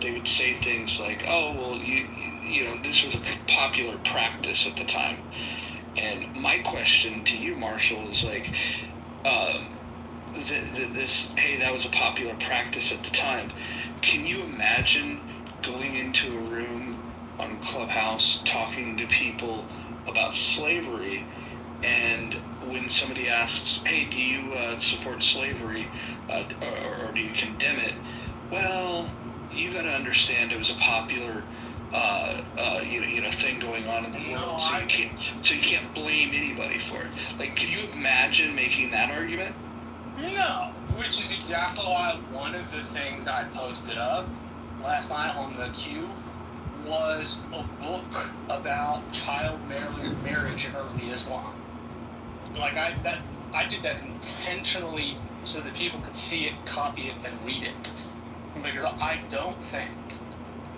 they would say things like, "Oh, well, this was a popular practice at the time." And my question to you, Marshall, is like, um, hey, that was a popular practice at the time. Can you imagine going into a room on Clubhouse talking to people about slavery, and when somebody asks, "Hey, do you support slavery, or do you condemn it?" Well, you got to understand it was a popular thing going on in the world, so you can't blame anybody for it. Like, can you imagine making that argument? No, which is exactly why one of the things I posted up last night on the Q was a book about child marriage in early Islam. Like I did that intentionally so that people could see it, copy it, and read it. Because I don't think,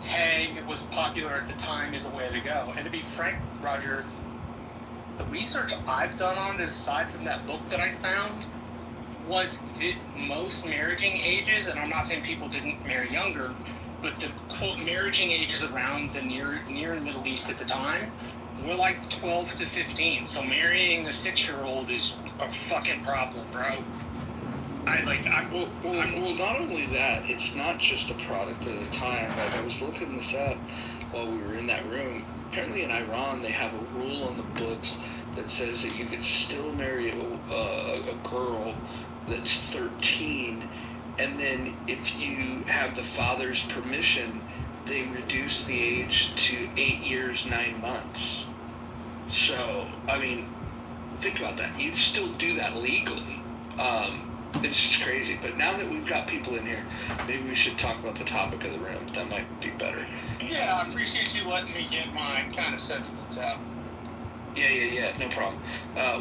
hey, it was popular at the time is a way to go. And to be frank, Roger, the research I've done on it, aside from that book that I found, was that most marrying ages, and I'm not saying people didn't marry younger, but the quote marrying ages around the near and Middle East at the time were like 12 to 15. So marrying a 6-year-old is a fucking problem, bro. Well, not only that, it's not just a product of the time. Like, I was looking this up while we were in that room. Apparently in Iran, they have a rule on the books that says that you could still marry a girl that's 13, and then if you have the father's permission, they reduce the age to 8 years, 9 months. So, I mean, think about that. You'd still do that legally. It's just crazy. But now that we've got people in here, maybe we should talk about the topic of the room. That might be better. Yeah, I appreciate you letting me get my kind of sentiments out. Yeah, no problem.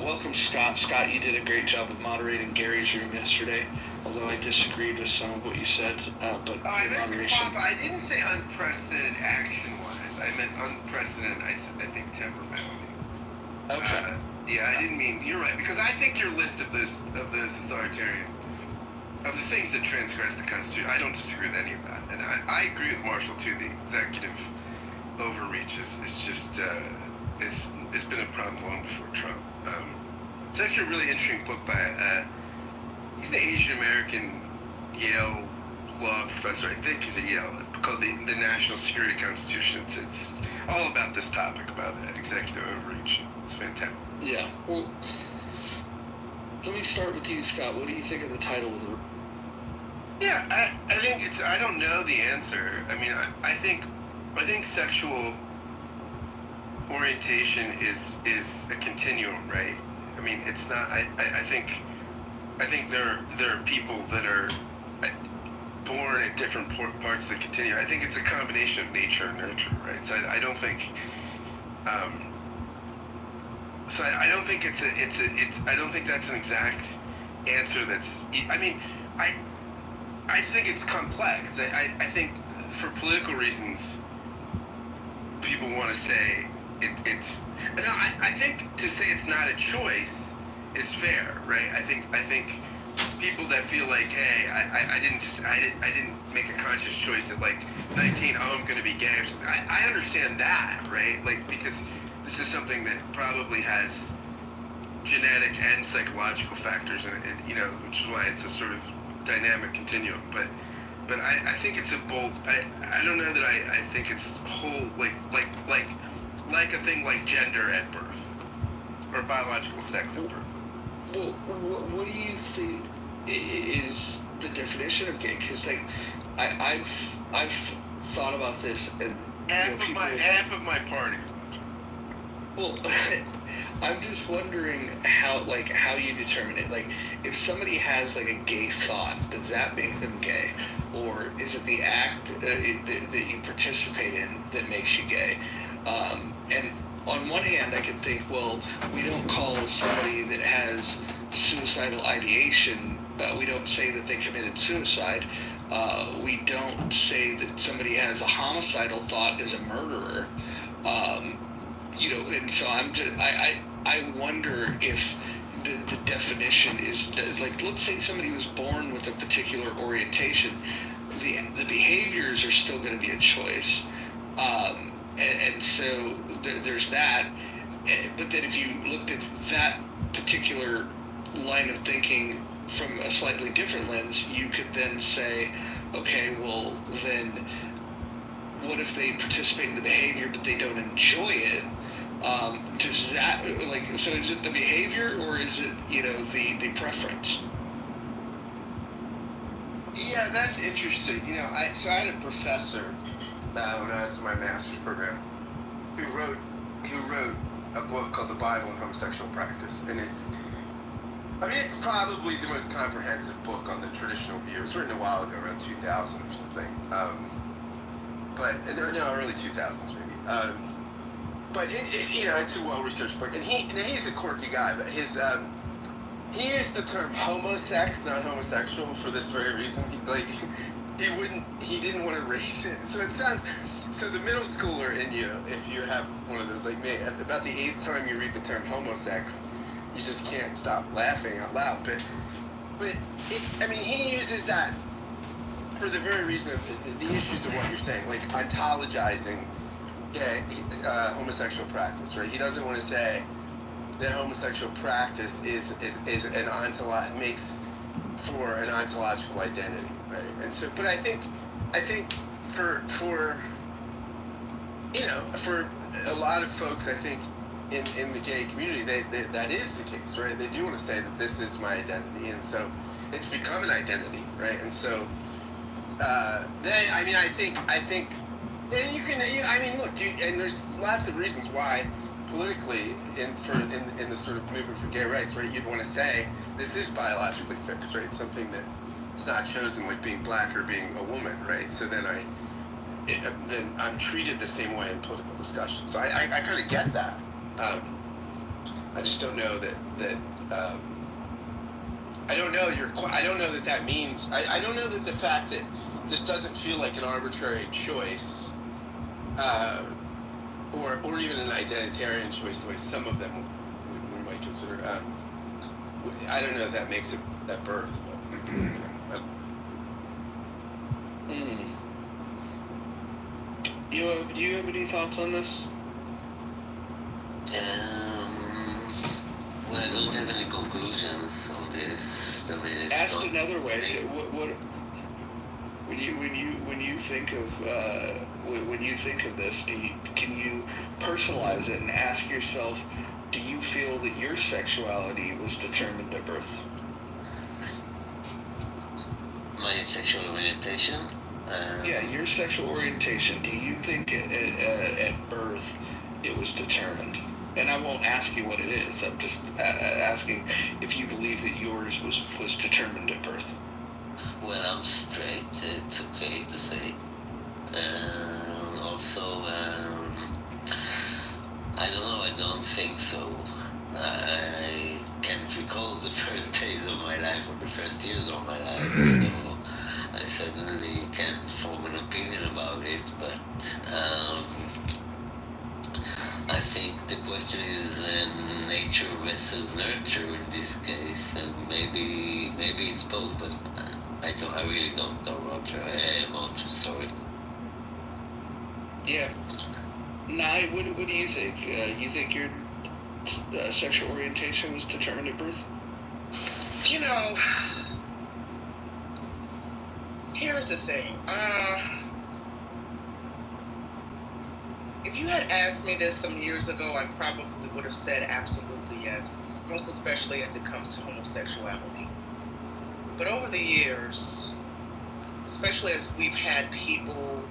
Welcome, Scott. Scott, you did a great job of moderating Gary's room yesterday, although I disagreed with some of what you said, but moderation. I didn't say unprecedented action-wise. I meant unprecedented, I think, temperamentally. Okay. I didn't mean, you're right, because I think your list of those authoritarian, of the things that transgress the Constitution, I don't disagree with any of that. And I agree with Marshall, too. The executive overreach is just, it's been a problem long before Trump. It's actually a really interesting book by, he's an Asian American Yale law professor, I think he's at Yale, called the National Security Constitution. It's all about this topic, about executive overreach. It's fantastic. Yeah, well, let me start with you, Scott. What do you think of the title of the room? Yeah, I think I don't know the answer. I mean, I think sexual orientation is a continuum, right? I mean, it's not. I think there are people that are born at different parts of the continuum. I think it's a combination of nature and nurture, right? So I don't think. So I don't think I don't think that's an exact answer. I mean, I think it's complex. I think for political reasons, people want to say it's. No, I think to say it's not a choice is fair, right? I think people that feel like, hey, I didn't make a conscious choice at like 19. Oh, I'm going to be gay or something. I understand that, right? Like, because this is something that probably has genetic and psychological factors in it, which is why it's a sort of dynamic continuum. But I think it's a bold. I don't know that I think it's whole like a thing like gender at birth or biological sex at birth. Well, what do you think is the definition of gay? Because like I've thought about this, and half of my party. Well, I'm just wondering how you determine it. Like, if somebody has like a gay thought, does that make them gay, or is it the act that you participate in that makes you gay? And on one hand, I can think, well, we don't call somebody that has suicidal ideation. We don't say that they committed suicide. We don't say that somebody has a homicidal thought is a murderer. And so I wonder if the definition is like, let's say somebody was born with a particular orientation, the behaviors are still going to be a choice, and so there's that. But then if you looked at that particular line of thinking from a slightly different lens, you could then say, okay, well then, what if they participate in the behavior but they don't enjoy it? Does that, like, so is it the behavior or is it, the preference? Yeah, that's interesting. So I had a professor when I was in my master's program who wrote a book called The Bible and Homosexual Practice, and it's probably the most comprehensive book on the traditional view. It was written a while ago, around 2000 or something. Early 2000s maybe. But it's a well-researched book, and he's a quirky guy, but he used the term homosex, not homosexual, for this very reason. He didn't want to raise it. So the middle schooler in you, if you have one of those like me, at about the 8th time you read the term homosex, you just can't stop laughing out loud. But he uses that for the very reason of the issues of what you're saying, like ontologizing homosexual practice, right? He doesn't want to say that homosexual practice makes for an ontological identity, right? And so, but I think for a lot of folks, I think in the gay community, that is the case, right? They do want to say that this is my identity, and so it's become an identity, right? And so I think, and you can, and there's lots of reasons why politically in the sort of movement for gay rights, right? You'd want to say this is biologically fixed, right? Something that it's not chosen, like being black or being a woman, right? So then I'm treated the same way in political discussion. So I kind of get that. I just don't know that I don't know that means. I don't know that the fact that this doesn't feel like an arbitrary choice, or even an identitarian choice, the way some of them we might consider. I don't know if that makes it at birth. Do you have any thoughts on this? Well, I don't have any conclusions on this. Asked another way, what when you think of this, can you personalize it and ask yourself, do you feel that your sexuality was determined at birth? My sexual orientation? Yeah, your sexual orientation. Do you think at birth it was determined? And I won't ask you what it is. I'm just asking if you believe that yours was determined at birth. Well, I'm straight. It's okay to say. Also, I don't know. I don't think so. I can't recall the first days of my life or the first years of my life, so I certainly can't form an opinion about it. But I think the question is nature versus nurture in this case, and maybe it's both. But I really don't know, Roger. I'm sorry. Yeah. Nye, what do you think? You think your sexual orientation was determined at birth? Here's the thing. If you had asked me this some years ago, I probably would have said absolutely yes, most especially as it comes to homosexuality. But over the years, especially as we've had people,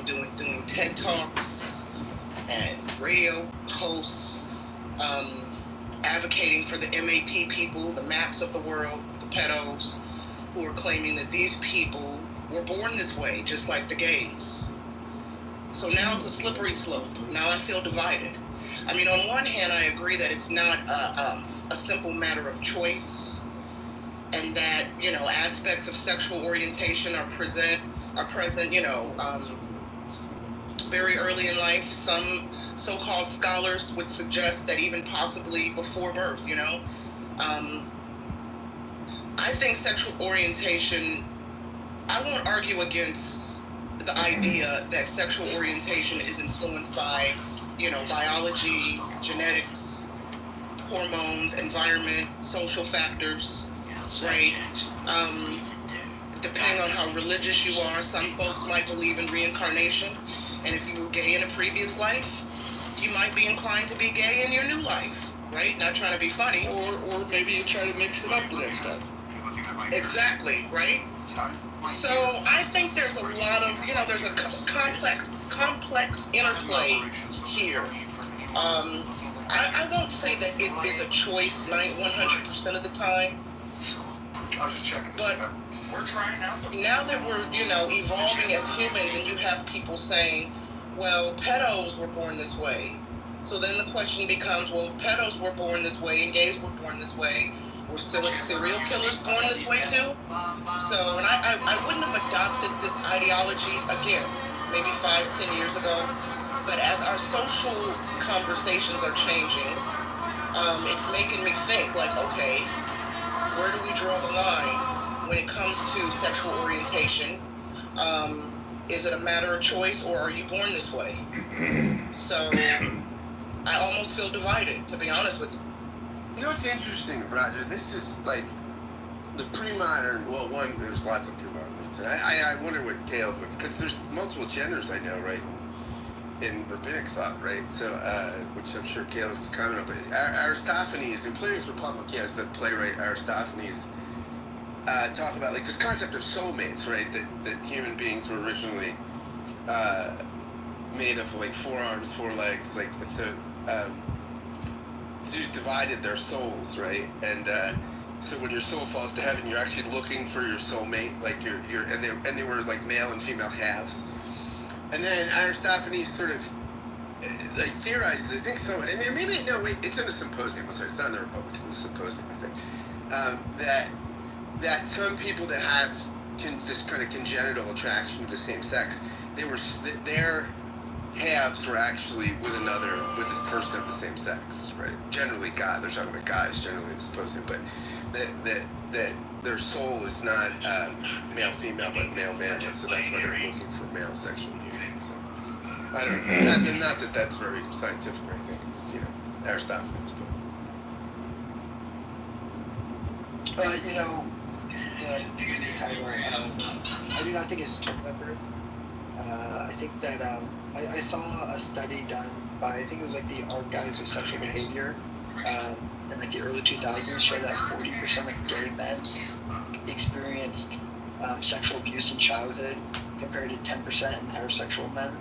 doing TED Talks and radio hosts, advocating for the MAP people, the MAPs of the world, the pedos, who are claiming that these people were born this way, just like the gays. So now it's a slippery slope. Now I feel divided. On one hand, I agree that it's not a simple matter of choice, and that aspects of sexual orientation are present, very early in life. Some so-called scholars would suggest that even possibly before birth. I think sexual orientation I won't argue against the idea that sexual orientation is influenced by, biology, genetics, hormones, environment, social factors, right? Depending on how religious you are, some folks might believe in reincarnation, and if you were gay in a previous life, you might be inclined to be gay in your new life, right? Not trying to be funny. Or maybe you try to mix it up the next time. Exactly, right? So I think there's a lot of, there's a complex interplay here. I won't say that it is a choice 100% of the time, but now that we're, evolving as humans, and you have people saying, well, pedos were born this way. So then the question becomes, well, if pedos were born this way and gays were born this way, were serial killers born this way too? So, and I wouldn't have adopted this ideology, again, maybe 5-10 years ago, but as our social conversations are changing, it's making me think, like, okay, where do we draw the line when it comes to sexual orientation? Is it a matter of choice, or are you born this way? So I almost feel divided, to be honest with you. You know what's interesting, Roger? This is like the pre-modern. Well, one, there's lots of pre-modern ones. And I wonder what Caleb would, because there's multiple genders I know, right? In rabbinic thought, right? So, which I'm sure Caleb could comment on. But Aristophanes, in Plato's Republic, yes, the playwright Aristophanes talk about like this concept of soulmates, right? That human beings were originally made of like 4 arms, 4 legs, like so. Zeus divided their souls, right? And so when your soul falls to heaven, you're actually looking for your soulmate, like and they were like male and female halves. And then Aristophanes sort of like theorizes, I think so, and maybe no, wait, it's in the Symposium. I'm sorry, it's not in the Republic, it's in the Symposium, I think. That some people that have this kind of congenital attraction to the same sex, their halves were actually with this person of the same sex, right? Generally, they're talking about guys generally in the Symposium, but that their soul is not male-female, but male-male, so that's why they're looking for male sexual union. So I don't know. Not that that's very scientific or anything. It's Aristophanes, but the title. I do not think it's determinate birth. I think that I saw a study done by, I think it was like the Archives of Sexual Behavior in like the early 2000s, showed that 40% of gay men experienced sexual abuse in childhood compared to 10% in heterosexual men.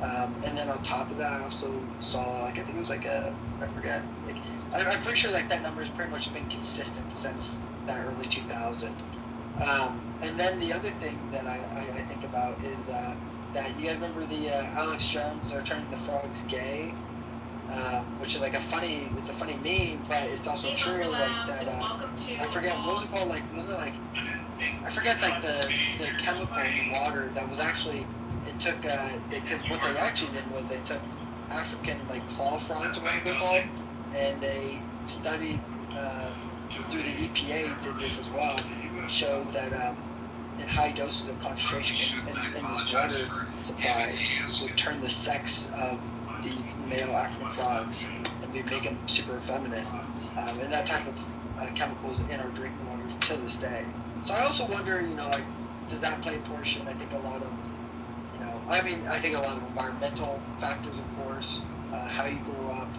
And then on top of that, I also saw, like, I think it was like I forget, like, I'm pretty sure like that number has pretty much been consistent since that early 2000. And then the other thing that I think about is that you guys remember the Alex Jones, they're turning the frogs gay, which is like it's a funny meme, but it's also true, like that, I forget, what was it called, like, wasn't it like, I forget, like the chemical in the water that was actually, it took, because what they actually did was they took African, like, claw frogs, what they're called, and they studied, through the EPA did this as well, showed that in high doses of concentration in this water supply would turn the sex of these male African frogs and make them super effeminate. And that type of chemical is in our drinking water to this day. So I also wonder, like, does that play a portion? I think a lot of, I think a lot of environmental factors, of course, how you grew up.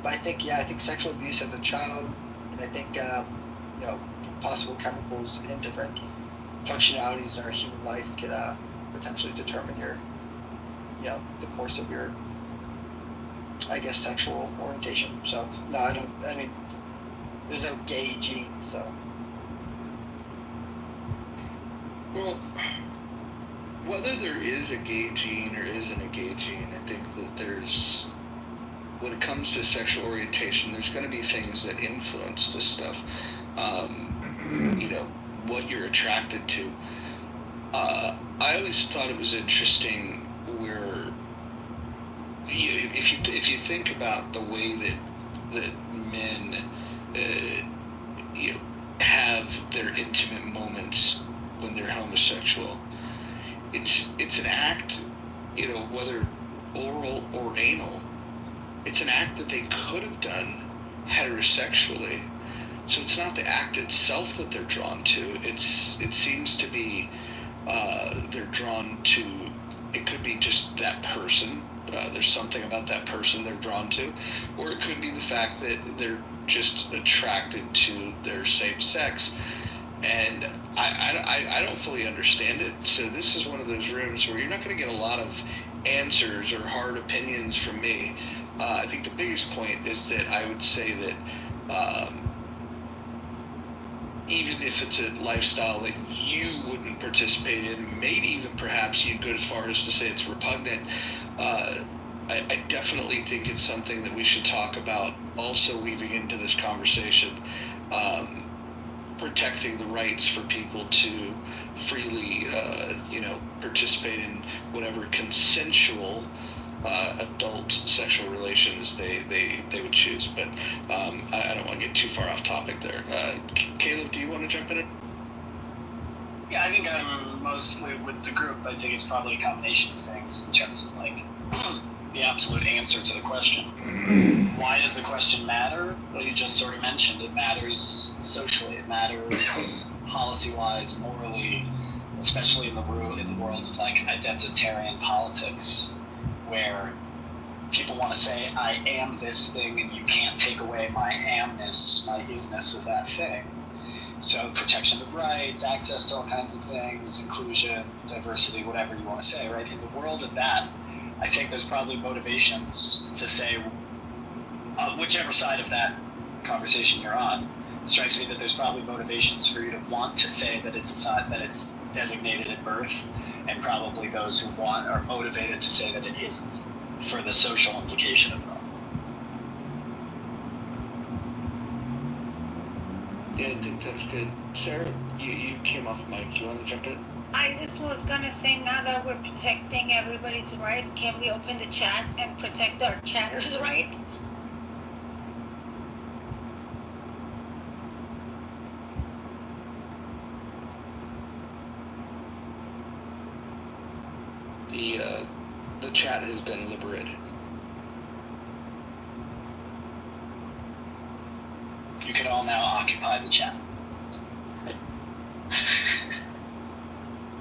But I think sexual abuse as a child, and I think, possible chemicals in different functionalities in our human life could potentially determine your, the course of your, I guess, sexual orientation. So, no, there's no gay gene, so. Well, whether there is a gay gene or isn't a gay gene, I think that there's, when it comes to sexual orientation, there's going to be things that influence this stuff. What you're attracted to. I always thought it was interesting where, if you think about the way that men, have their intimate moments when they're homosexual. It's an act, whether oral or anal. It's an act that they could have done heterosexually. So it's not the act itself that they're drawn to. It seems to be they're drawn to. It could be just that person. There's something about that person they're drawn to, or it could be the fact that they're just attracted to their same sex. And I don't fully understand it. So this is one of those rooms where you're not going to get a lot of answers or hard opinions from me. I think the biggest point is that I would say that even if it's a lifestyle that you wouldn't participate in, maybe even perhaps you'd go as far as to say it's repugnant, I definitely think it's something that we should talk about, also weaving into this conversation, protecting the rights for people to freely, participate in whatever consensual adult sexual relations they would choose. But I don't want to get too far off topic there. Caleb, do you want to jump in? Yeah, I think I'm mostly with the group. I think it's probably a combination of things in terms of like the absolute answer to the question. Why does the question matter? Well, you just sort of mentioned it matters socially. It matters policy-wise, morally, especially in the world of like identitarian politics, where people want to say, I am this thing, and you can't take away my amness, my isness of that thing. So protection of rights, access to all kinds of things, inclusion, diversity, whatever you want to say, right? In the world of that, I think there's probably motivations to say, whichever side of that conversation you're on, it strikes me that there's probably motivations for you to want to say that it's a side that it's designated at birth, and probably those who are motivated to say that it isn't, for the social implication of it all. Yeah, I think that's good. Sarah, you came off mic. You want to jump in? I just was gonna say, now that we're protecting everybody's right, can we open the chat and protect our chatters' right? The chat has been liberated. You can all now occupy the chat.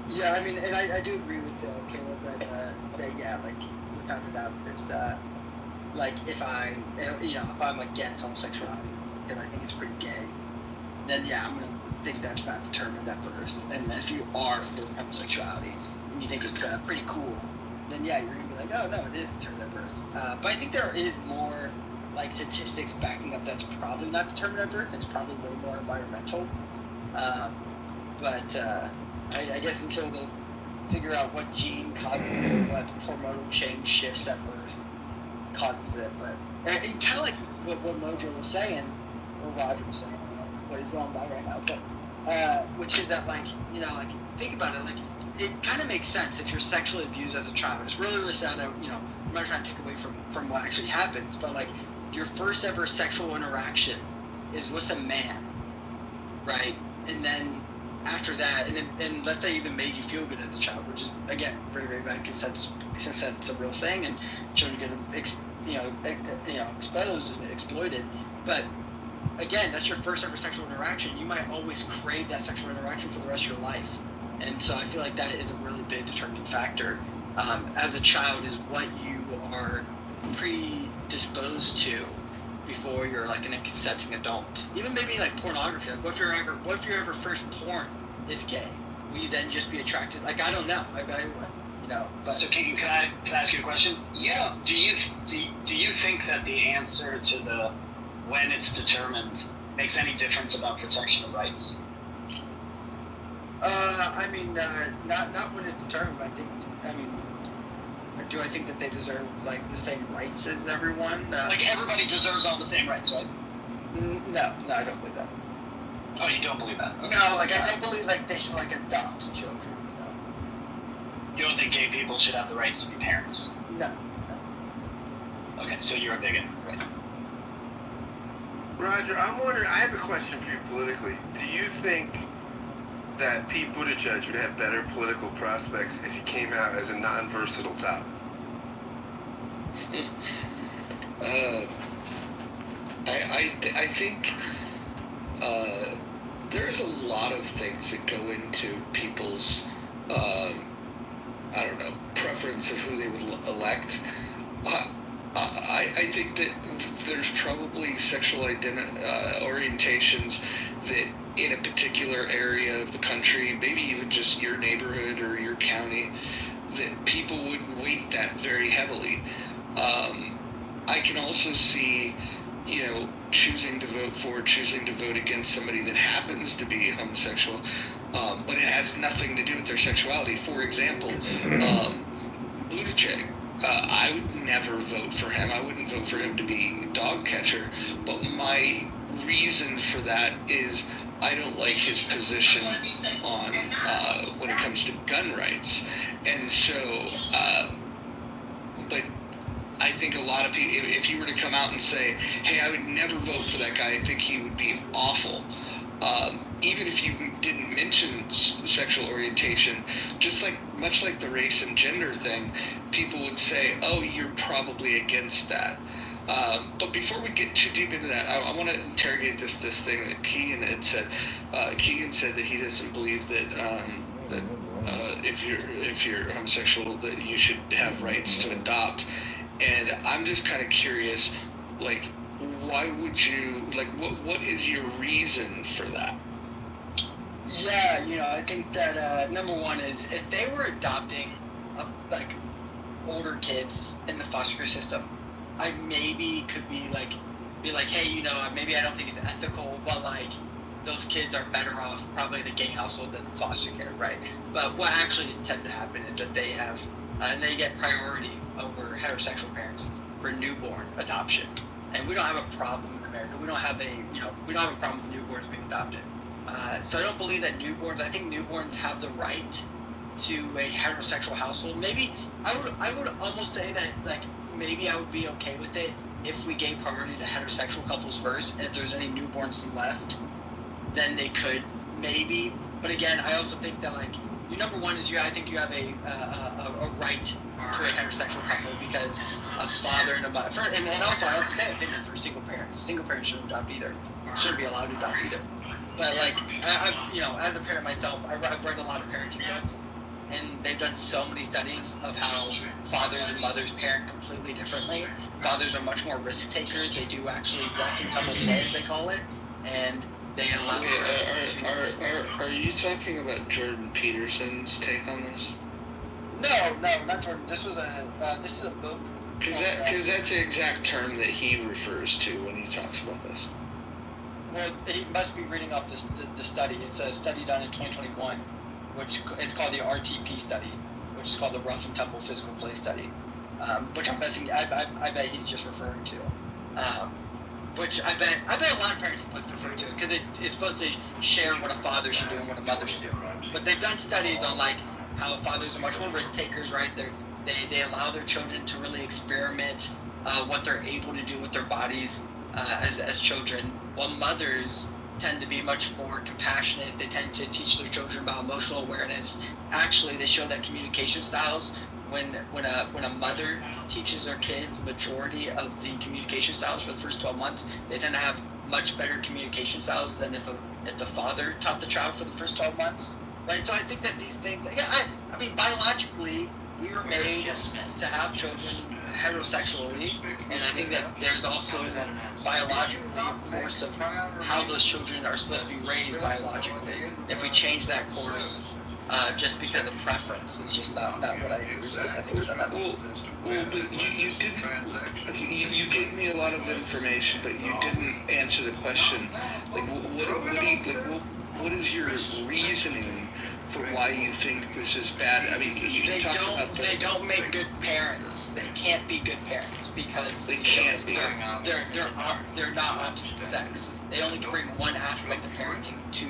Yeah, I mean, and I do agree with Caleb that yeah, like without a doubt, it's like if I'm against homosexuality and I think it's pretty gay, then yeah, I'm gonna think that's not determined at birth. And if you are for homosexuality and you think it's pretty cool, then yeah, you're gonna be like, oh no, it is determined at birth. But I think there is more like statistics backing up that's probably not determined at birth. It's probably way more environmental. I guess until they figure out what gene causes it, what hormonal change shifts at birth causes it. But and kind of like what Mojo was saying, or Roger was saying, I don't know what he's going by right now, but which is that like think about it, like it kind of makes sense if you're sexually abused as a child. It's really, really sad that I'm not trying to take away from what actually happens, but like your first ever sexual interaction is with a man, right? And then after that, and let's say even made you feel good as a child, which is again very, very bad since that's a real thing and children get exposed and exploited. But again, that's your first ever sexual interaction. You might always crave that sexual interaction for the rest of your life, and so I feel like that is a really big determining factor. As a child, is what you are predisposed to before you're like an consenting adult. Even maybe like pornography. Like what if your ever first porn is gay? Will you then just be attracted? Like I don't know. But. So can I ask you a question? Yeah. Do you think that the answer to the when it's determined makes any difference about protection of rights? Not when it's determined. Do I think that they deserve like the same rights as everyone? Like everybody deserves all the same rights, right? No, I don't believe that. Oh, you don't believe that? Okay. No, like I don't believe like they should like adopt children. You don't think gay people should have the rights to be parents? No. Okay, so you're a bigot, right? Roger, I'm wondering, I have a question for you politically. Do you think that Pete Buttigieg would have better political prospects if he came out as a non-versatile top? I think there's a lot of things that go into people's I don't know, preference of who they would elect. I think that there's probably sexual orientations that in a particular area of the country, maybe even just your neighborhood or your county, that people would weight that very heavily. I can also see, choosing to vote against somebody that happens to be homosexual, but it has nothing to do with their sexuality. For example, Buttigieg. I would never vote for him. I wouldn't vote for him to be dog catcher. But my reason for that is I don't like his position on when it comes to gun rights. And so, but I think a lot of people, if you were to come out and say, hey, I would never vote for that guy, I think he would be awful. Even if you didn't mention sexual orientation, much like the race and gender thing, people would say, oh, you're probably against that. But before we get too deep into that, I want to interrogate this thing that Keegan had said. Keegan said that he doesn't believe that if you're homosexual that you should have rights to adopt. And I'm just kind of curious, why would you, what is your reason for that? Yeah, I think that number one is if they were adopting older kids in the foster care system, I maybe could be like, hey, maybe I don't think it's ethical, but those kids are better off probably in a gay household than in foster care, right? But what actually is tend to happen is that they have, and they get priority over heterosexual parents for newborn adoption, and we don't have a problem in America. We don't have a problem with newborns being adopted. So I don't believe that newborns. I think newborns have the right to a heterosexual household. Maybe I would almost say that maybe I would be okay with it if we gave priority to heterosexual couples first, and if there's any newborns left, then they could maybe. But again, I also think that number one is I think you have a right to a heterosexual couple because a father and a mother. And also I have the same opinion for single parents. Single parents shouldn't adopt either. Shouldn't be allowed to adopt either. But as a parent myself, I've read a lot of parenting books, and they've done so many studies of how fathers and mothers parent completely differently. Fathers are much more risk takers. They do actually rough and tumble play, as they call it, and they allow. Are you talking about Jordan Peterson's take on this? No, not Jordan. This is a book. Because that's the exact term that he refers to when he talks about this. Well, he must be reading off the study. It's a study done in 2021, which it's called the RTP study, which is called the Rough and Tumble Physical Play Study, which I'm guessing I bet he's just referring to. Which I bet a lot of parenting books refer to it because it is supposed to share what a father should do and what a mother should do. But they've done studies on how fathers are much more risk takers, right? They allow their children to really experiment what they're able to do with their bodies as children, while mothers tend to be much more compassionate. They tend to teach their children about emotional awareness. Actually, they show that communication styles, when a mother teaches their kids majority of the communication styles for the first 12 months, they tend to have much better communication styles than if the father taught the child for the first 12 months. Right? So I think that these things, I mean, biologically, we were made to have children heterosexually, and I think that there's also biologically a course of how those children are supposed to be raised biologically. If we change that course just because of preference, it's just not what I agree with. I think it's another. Well, but you didn't. You gave me a lot of information, but you didn't answer the question. What is your reasoning for why you think this is bad? I mean, they don't make good parents. They can't be good parents because they can't be. They're not opposite sex. They only can bring one aspect of parenting to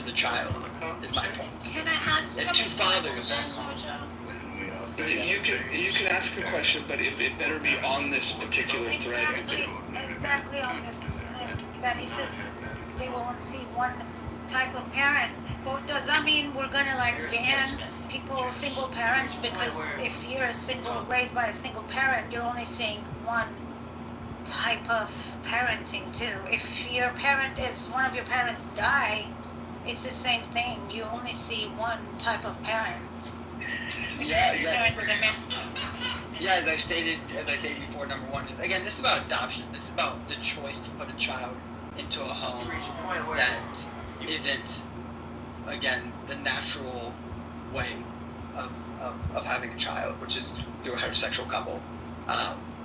the child. Is my point. Can I ask? If two fathers. You can ask a question, but it better be on this particular thread. Exactly on this. That he says they will only see one type of parent. Well, does that mean we're gonna like ban people, single parents? Because if you're raised by a single parent, you're only seeing one type of parenting too. If one of your parents die, it's the same thing. You only see one type of parent. Yeah. With a man. Yeah, as I stated before, number one is, again, this is about adoption. This is about the choice to put a child into a home that isn't, again, the natural way of having a child, which is through a heterosexual couple.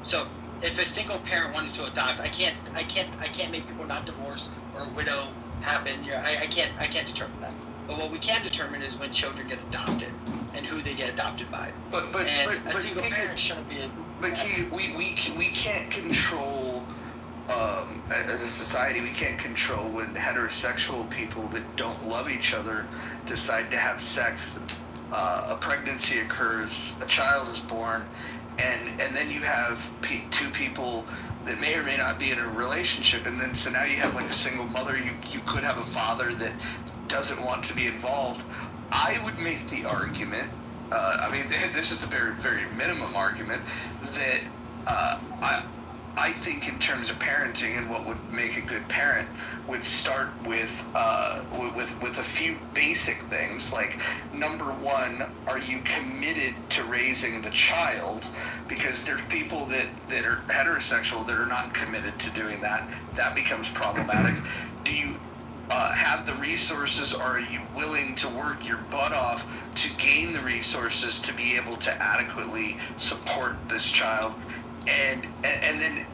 So if a single parent wanted to adopt, I can't make people not divorce or widow happen. I can't determine that. But what we can determine is when children get adopted and who they get adopted by. But a single parent shouldn't be. But we can't control. As a society, we can't control when heterosexual people that don't love each other decide to have sex. A pregnancy occurs, a child is born, and then you have two people that may or may not be in a relationship, and then so now you have like a single mother. You could have a father that doesn't want to be involved. I would make the argument. This is the very, very minimum argument that I think in terms of parenting and what would make a good parent would start with a few basic things, like number one, are you committed to raising the child? Because there's people that are heterosexual that are not committed to doing that. That becomes problematic. Do you have the resources, or are you willing to work your butt off to gain the resources to be able to adequately support this child? And then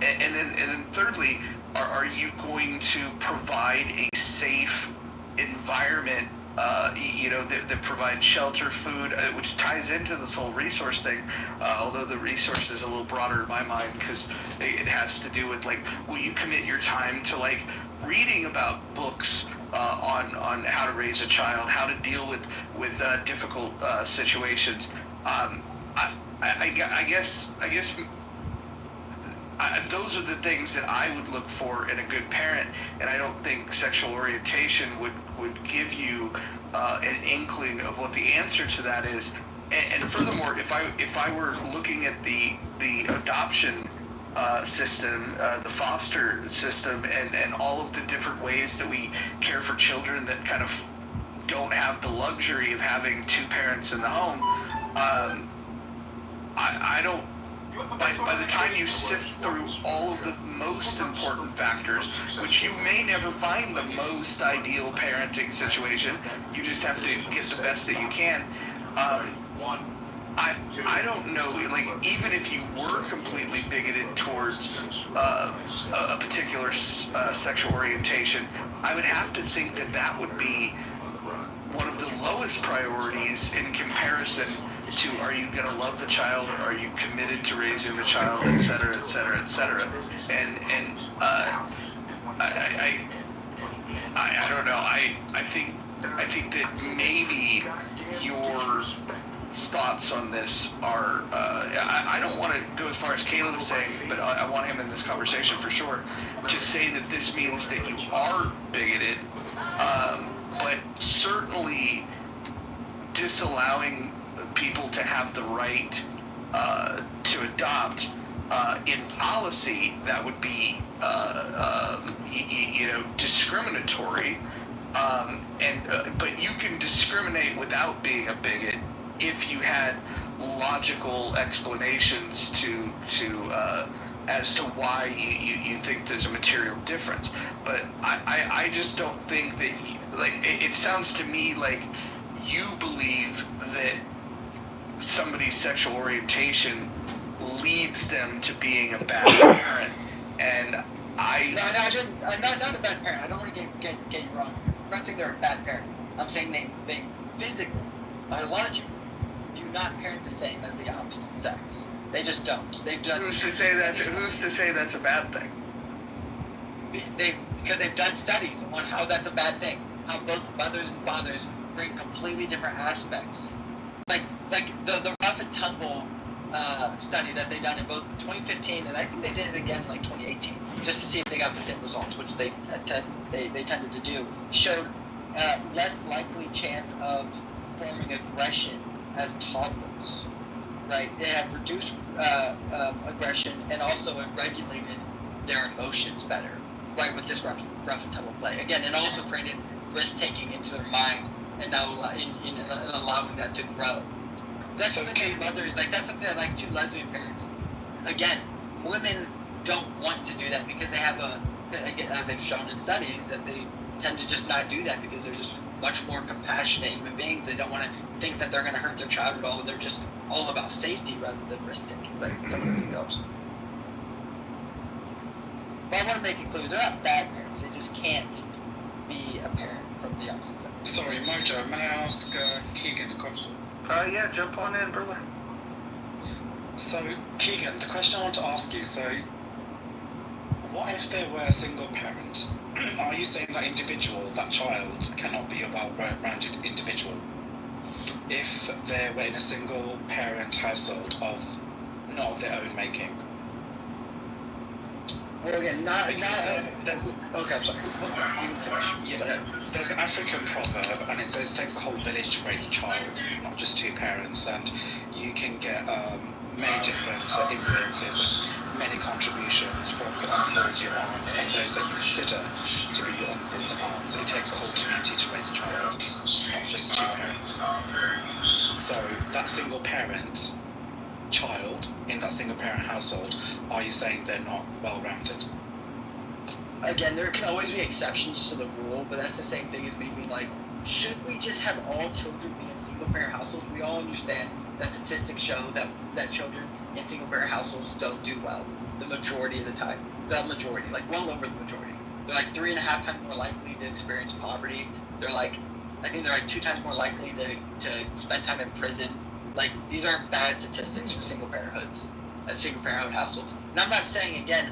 thirdly, are you going to provide a safe environment, that provides shelter, food, which ties into this whole resource thing, although the resource is a little broader in my mind because it has to do with, like, will you commit your time to, like, reading about books on how to raise a child, how to deal with difficult situations. I guess those are the things that I would look for in a good parent, and I don't think sexual orientation would give you an inkling of what the answer to that is. And furthermore, if I were looking at the adoption system, the foster system, and all of the different ways that we care for children that kind of don't have the luxury of having two parents in the home, I don't. By the time you sift through all of the most important factors, which you may never find the most ideal parenting situation, you just have to get the best that you can. I don't know, like, even if you were completely bigoted towards a particular sexual orientation, I would have to think that would be one of the lowest priorities in comparison to, are you going to love the child, are you committed to raising the child, et cetera, et cetera, et cetera. And I don't know. I think that maybe your thoughts on this are, I don't want to go as far as Caleb is saying, but I want him in this conversation for sure, to say that this means that you are bigoted, but certainly disallowing people to have the right to adopt, in policy, that would be discriminatory, but you can discriminate without being a bigot if you had logical explanations to as to why you think there's a material difference. But I just don't think that, it sounds to me like you believe that somebody's sexual orientation leads them to being a bad parent, and I'm not a bad parent. I don't want to get you wrong. I'm not saying they're a bad parent. I'm saying they physically, biologically, do not parent the same as the opposite sex. They just don't. They've done. Who's to say that's a bad thing? Because they've done studies on how that's a bad thing. How both mothers and fathers bring completely different aspects. Like the rough and tumble study that they done in both 2015 and I think they did it again like 2018, just to see if they got the same results, which they tended to do, showed less likely chance of forming aggression as toddlers, right? They have reduced aggression and also regulated their emotions better, right, with this rough and tumble play. Again, it also created risk-taking into their mind and now in allowing that to grow. That's something that mothers, like, that's something that, like, two lesbian parents, again, women don't want to do that because they have as they've shown in studies, that they tend to just not do that because they're just much more compassionate human beings. They don't want to think that they're going to hurt their child at all. They're just all about safety rather than risk-taking. But someone doesn't go. But I want to make it clear, they're not bad parents. They just can't be a parent from the opposite side. Sorry, Mojo, may I ask Keegan a question? Yeah, jump on in, brother. So, Keegan, the question I want to ask you, so, what if they were a single parent? Are you saying that individual, that child, cannot be a well-rounded individual? If they were in a single parent household not of their own making? Well, again, not okay, I'm sorry. Yeah, there's an African proverb, and it says it takes a whole village to raise a child, not just two parents, and you can get many different influences and many contributions from your uncles, your aunts, and those that you consider to be your uncles and aunts. It takes a whole community to raise a child, not just two parents. So that single parent child in that single parent household, are you saying they're not well rounded? Again, there can always be exceptions to the rule, but that's the same thing as me being like, should we just have all children be in single parent households? We all understand that statistics show that children in single parent households don't do well the majority of the time. The majority, like well over the majority. They're like 3.5 times more likely to experience poverty. I think they're like 2 times more likely to spend time in prison. Like, these aren't bad statistics for single parenthood households. And I'm not saying, again,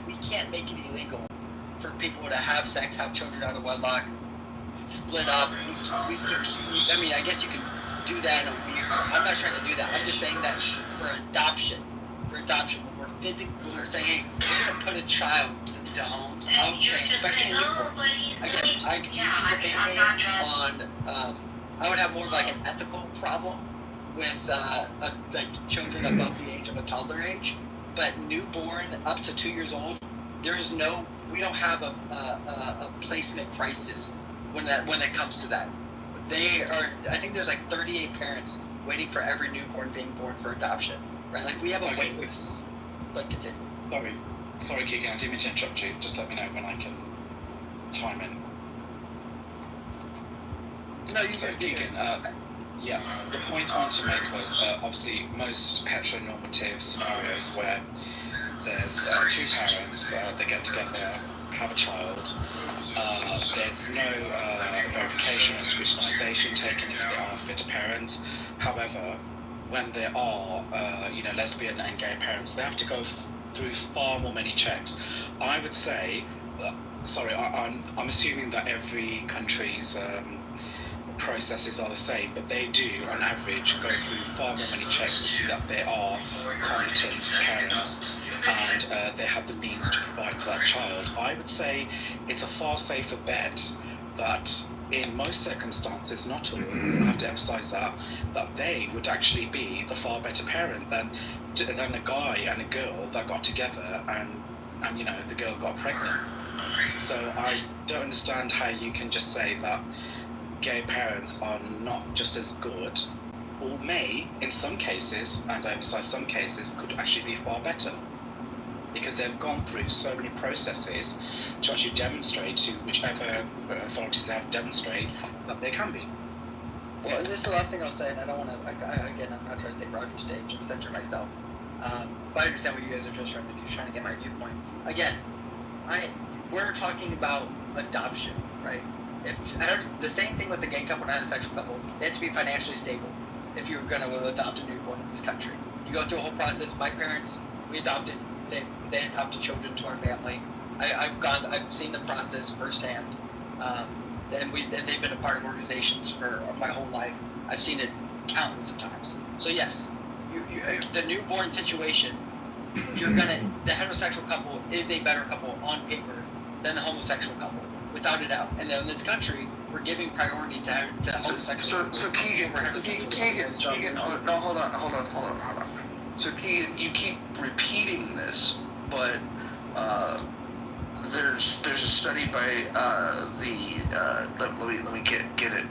we can't make it illegal for people to have sex, have children out of wedlock, split up. I guess you can do that in a weird. I'm not trying to do that. I'm just saying that for adoption, when we're saying, hey, we're gonna put a child into homes. I'm saying, especially in newborns. Again, you can debate me on. I would have more of like an ethical problem with like children above the age of a toddler age, but newborn up to 2 years old, we don't have a placement crisis when it comes to that. I think there's like 38 parents waiting for every newborn being born for adoption, right? Like, we have a wait list. But continue. Sorry, Keegan, I didn't mean to interrupt you. Just let me know when I can chime in. No, you so Keegan, yeah, the point I wanted to make was obviously most heteronormative scenarios where there's 2 parents, they get together, have a child, there's no verification or scrutinization taken if they are fit parents. However, when there are lesbian and gay parents, they have to go through far more many checks. I would say, I'm assuming that every country's processes are the same, but they do, on average, go through far more many checks to see that they are competent parents and they have the means to provide for that child. I would say it's a far safer bet that in most circumstances, not all, I have to emphasize that they would actually be the far better parent than a guy and a girl that got together and the girl got pregnant. So I don't understand how you can just say that gay parents are not just as good, or may, in some cases, and I emphasize some cases, could actually be far better. Because they've gone through so many processes to actually demonstrate to whichever authorities they have to demonstrate that they can be. Well, and this is the last thing I'll say, and I don't want to, again, I'm not trying to take Roger's stage and center myself. But I understand what you guys are just trying to do, trying to get my viewpoint. Again, we're talking about adoption, right? The same thing with the gay couple and heterosexual couple. They have to be financially stable if you're going to adopt a newborn in this country. You go through a whole process. My parents, we adopted. They adopted children to our family. I've seen the process firsthand. And they've been a part of organizations for my whole life. I've seen it countless of times. So yes, the newborn situation, the heterosexual couple is a better couple on paper than the homosexual couple, without a doubt. And in this country, we're giving priority to homosexual. So Keegan, no, hold on. So Keegan, you keep repeating this, but there's a study by let me get it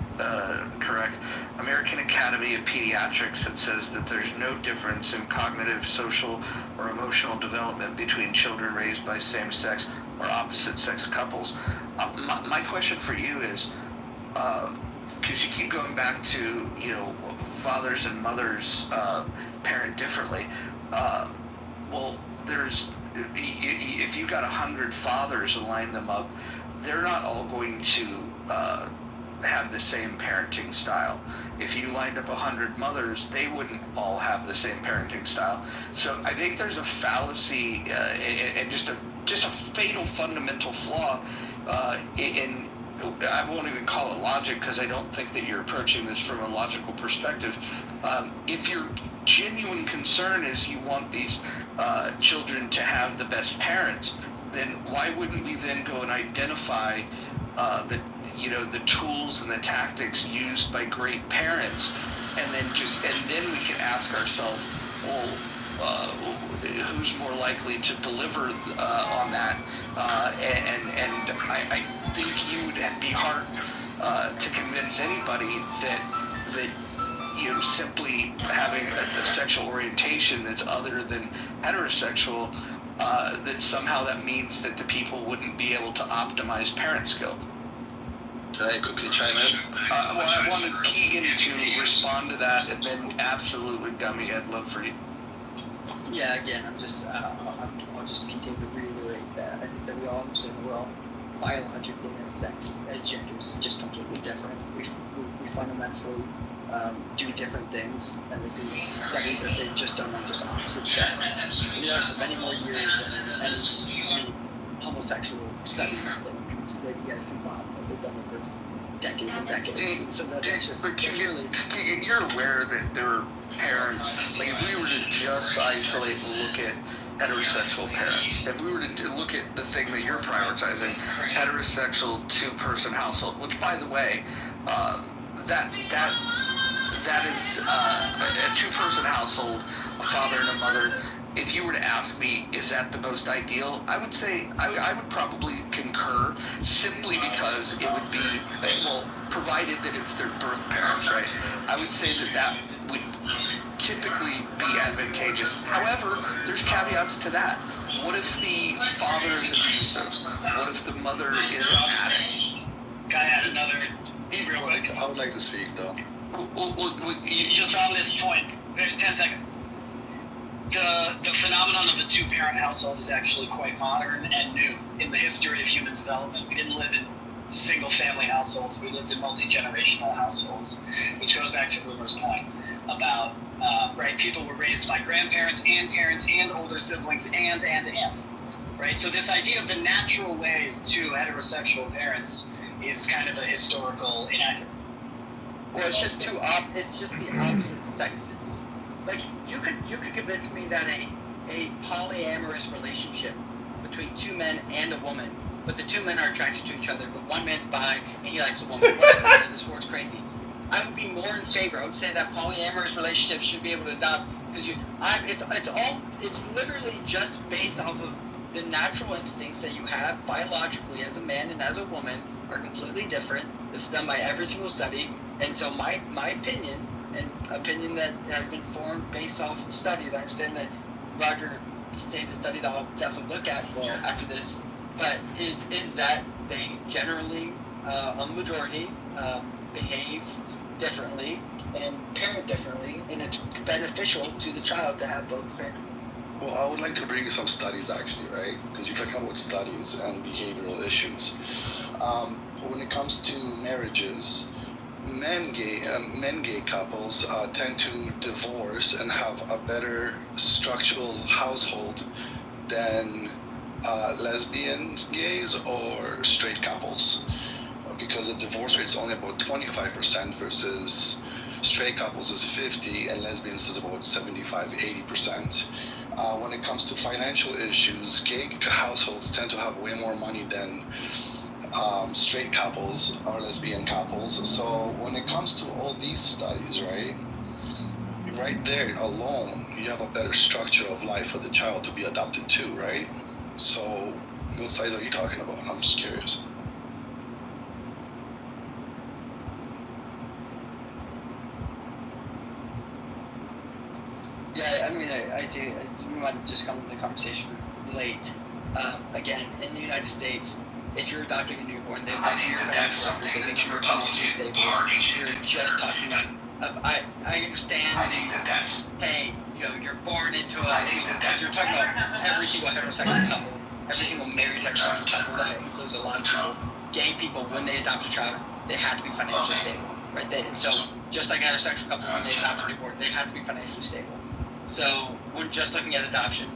correct. American Academy of Pediatrics that says that there's no difference in cognitive, social, or emotional development between children raised by same-sex or opposite-sex couples. My question for you is, because you keep going back to fathers and mothers parent differently. Well, if you got 100 fathers and line them up, they're not all going to have the same parenting style. If you lined up 100 mothers, they wouldn't all have the same parenting style. So I think there's a fallacy and just a fatal fundamental flaw in I won't even call it logic, because I don't think that you're approaching this from a logical perspective. If your genuine concern is you want these children to have the best parents, then why wouldn't we then go and identify the tools and the tactics used by great parents, and then we can ask ourselves, well, who's more likely to deliver on that? And I think you would be hard to convince anybody that simply having a sexual orientation that's other than heterosexual, that somehow that means that the people wouldn't be able to optimize parent skill. Can I quickly chime in? Well, I wanted Keegan to respond to that, and then absolutely, Dummy, I'd love for you. Yeah, again, I'll just continue to reiterate that. I think that we all understand we're all biologically as sex, as genders, just completely different. We fundamentally do different things, and this is studies that they've just done on just opposite sex. We have many more years than any homosexual studies that you guys can find. They've done it for decades and decades. And so that's just Keegan, you're aware that there are parents, like if we were to just isolate and look at heterosexual parents, if we were to look at the thing that you're prioritizing, heterosexual two-person household, which by the way, that is a two-person household, a father and a mother. If you were to ask me, is that the most ideal? I would say I would probably concur, simply because it would be, well, provided that it's their birth parents, right? I would say that would typically be advantageous. However, there's caveats to that. What if the father is abusive? What if the mother is an addict? Can I add another real quick? I would like to speak, though. Just on this point, 10 seconds. The phenomenon of a two-parent household is actually quite modern and new in the history of human development. We didn't live in single-family households. We lived in multi-generational households, which goes back to Rumer's point about, people were raised by grandparents and parents and older siblings and, right? So this idea of the natural ways to heterosexual parents is kind of a historical inaccurate. Well, it's just the opposite sexes. Like you could convince me that a polyamorous relationship between two men and a woman, but the two men are attracted to each other, but one man's bi and he likes a woman. Whatever, this world's crazy. I would be more in favor. I would say that polyamorous relationships should be able to adopt, because it's literally just based off of the natural instincts that you have biologically as a man and as a woman are completely different. This is done by every single study, and so my opinion, and opinion that has been formed based off of studies. I understand that Roger stated a study that I'll definitely look at after this, but is that they generally, on the majority, behave differently and parent differently, and it's beneficial to the child to have both parents. Well, I would like to bring you some studies, actually, right? Because you can come with studies and behavioral issues. When it comes to marriages, men gay couples tend to divorce and have a better structural household than lesbian gays or straight couples, because the divorce rate is only about 25% versus straight couples is 50 and lesbians is about 75-80%. When it comes to financial issues, gay households tend to have way more money than straight couples or lesbian couples. So when it comes to all these studies, right there alone, you have a better structure of life for the child to be adopted to, right? So what size are you talking about? I'm just curious. Yeah, I mean, I do. We might have just come to the conversation late. Again, in the United States, if you're adopting a newborn, they make sure your financial records, they make sure you're financially stable. You're just talking. I understand. Hey, you know, you're born into a. You're talking about every single heterosexual couple, every single married heterosexual couple. That includes a lot of people. Gay people, when they adopt a child, they have to be financially stable, right? And so, just like heterosexual couple, when they adopt a newborn, they have to be financially stable. So when just looking at adoption,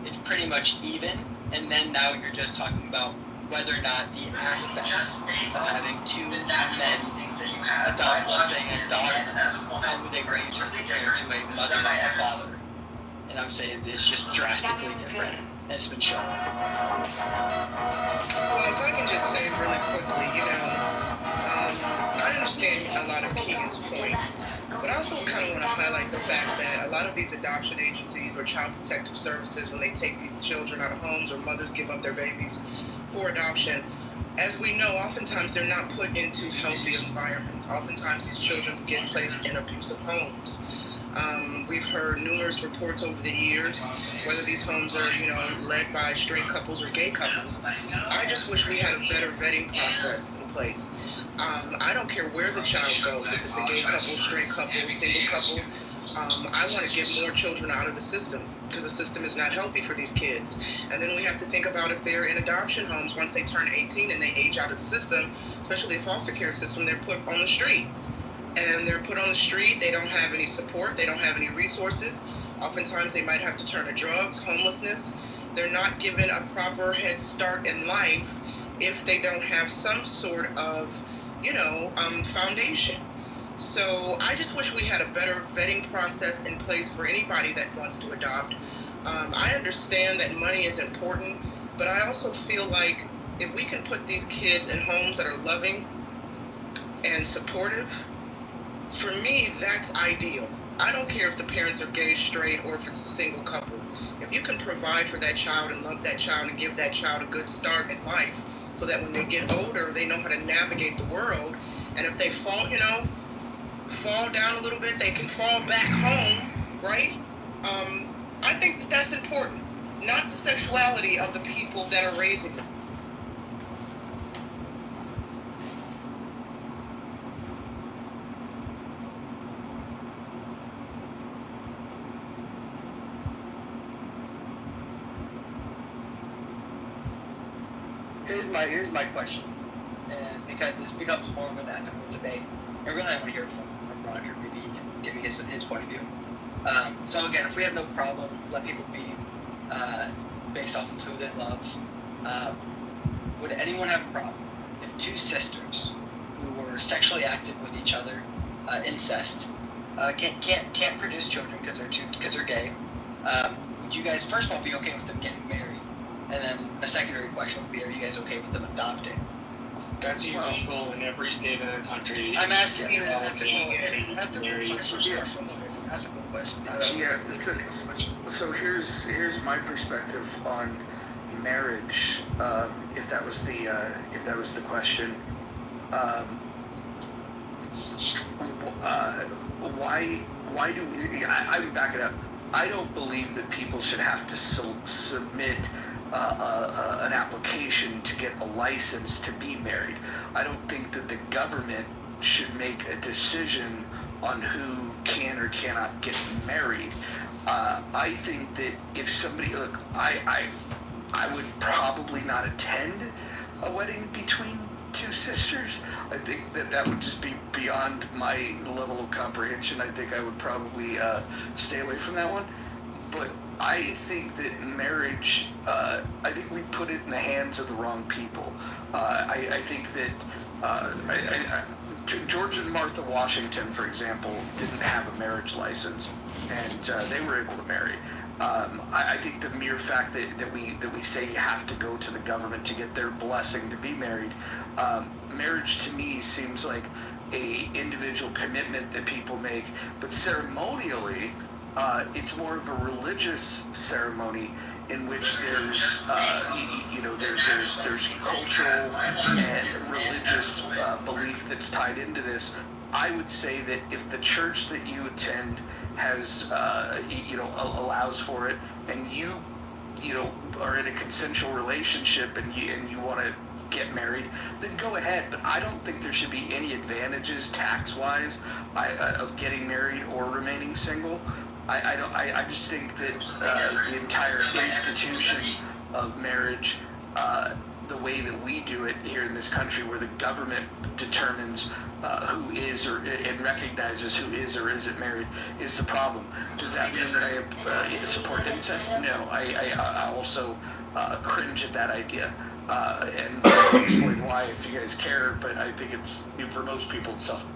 it's pretty much even, and then now you're just talking about whether or not the aspects of having two men adopt, let's say, a daughter, how would they raise her compared to a mother and a father? And I'm saying it's just drastically different, and it's been shown. Well, if I can just say really quickly, I understand a lot of Keegan's points, but I also kind of want to highlight the fact that a lot of these adoption agencies or child protective services, when they take these children out of homes or mothers give up their babies for adoption, as we know, oftentimes they're not put into healthy environments. Oftentimes these children get placed in abusive homes. We've heard numerous reports over the years, whether these homes are, led by straight couples or gay couples. I just wish we had a better vetting process in place. I don't care where the child goes, if it's a gay couple, straight couple, single couple. I want to get more children out of the system because the system is not healthy for these kids. And then we have to think about if they're in adoption homes, once they turn 18 and they age out of the system, especially the foster care system, they're put on the street. And they're put on the street, they don't have any support, they don't have any resources. Oftentimes they might have to turn to drugs, homelessness. They're not given a proper head start in life if they don't have some sort of foundation. So I just wish we had a better vetting process in place for anybody that wants to adopt. I understand that money is important, but I also feel like if we can put these kids in homes that are loving and supportive, for me, that's ideal. I don't care if the parents are gay, straight, or if it's a single couple. If you can provide for that child and love that child and give that child a good start in life, so that when they get older, they know how to navigate the world. And if they fall down a little bit, they can fall back home, right? I think that that's important, not the sexuality of the people that are raising them. Here's my question, and because this becomes more of an ethical debate, I really want to hear from Roger. Maybe he can give me his point of view. So again, if we have no problem, let people be based off of who they love. Would anyone have a problem if two sisters who were sexually active with each other, incest, can't produce children because they're gay? Would you guys first of all be okay with them getting married? And then the secondary question would be, are you guys okay with them adopting? That's illegal in every state of the country. I'm asking you an ethical question. So here's my perspective on marriage. If that was the question, why do we? I would back it up. I don't believe that people should have to submit an application to get a license to be married. I don't think that the government should make a decision on who can or cannot get married. I think that if somebody, I would probably not attend a wedding between two sisters. I think that would just be beyond my level of comprehension. I think I would probably stay away from that one. But I think that marriage, I think we put it in the hands of the wrong people. I think that George and Martha Washington, for example, didn't have a marriage license. and they were able to marry. I think the mere fact that we say you have to go to the government to get their blessing to be married, marriage to me seems like a individual commitment that people make, but ceremonially, it's more of a religious ceremony in which there's there's cultural and religious belief that's tied into this. I would say that if the church that you attend has allows for it, and you are in a consensual relationship and you want to get married, then go ahead. But I don't think there should be any advantages tax-wise of getting married or remaining single. I just think that the entire institution of marriage, the way that we do it here in this country, where the government determines who is and recognizes who is or isn't married, is the problem. Does that mean that I support incest? No, I also cringe at that idea, and I'll explain why if you guys care. But I think it's, for most people, it's self.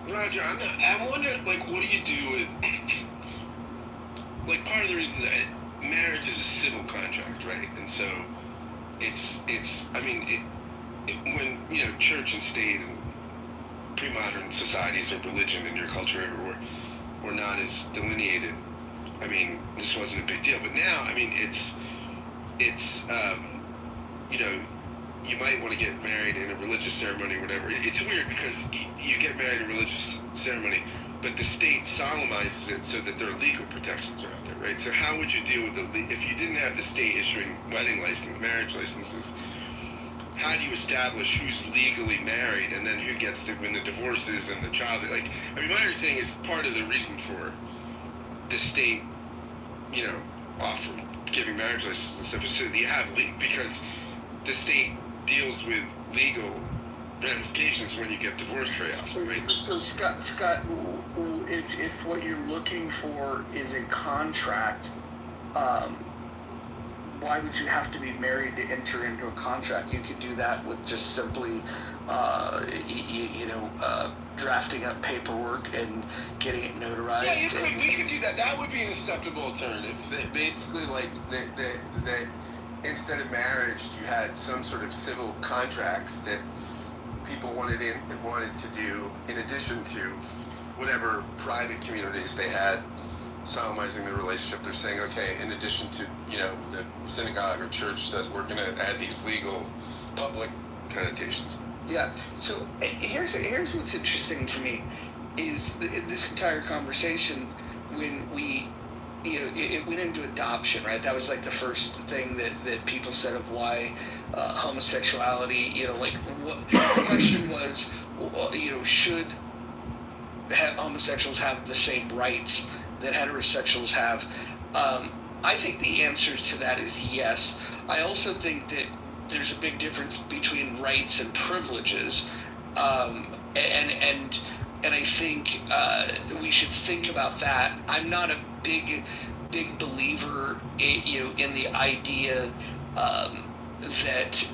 Roger, I'm wondering, like, what do you do with, like, part of the reason that marriage is a civil contract, right? And so when, church and state and pre-modern societies or religion in your culture were not as delineated, this wasn't a big deal. But now, you might want to get married in a religious ceremony or whatever. It's weird because you get married in a religious ceremony, but the state solemnizes it so that there are legal protections around it, right? So how would you deal with if you didn't have the state issuing marriage licenses? How do you establish who's legally married, and then who gets to win the divorces and the child? My understanding is part of the reason for the state, offering giving marriage licenses and stuff is so that you have because the state deals with legal ramifications when you get divorced very often, right? So Scott, if what you're looking for is a contract, why would you have to be married to enter into a contract? You could do that with just simply, drafting up paperwork and getting it notarized. Yeah, we could do that. That would be an acceptable alternative. Basically, like that instead of marriage, you had some sort of civil contracts that people wanted to do in addition to whatever private communities they had solemnizing the relationship. They're saying, okay, in addition to the synagogue or church says, we're going to add these legal public connotations. Yeah. So here's what's interesting to me is this entire conversation when we. It went into adoption, right? That was like the first thing that people said of why homosexuality, what the question was, should homosexuals have the same rights that heterosexuals have? I think the answer to that is yes. I also think that there's a big difference between rights and privileges, and I think we should think about that. I'm not a big believer in the idea that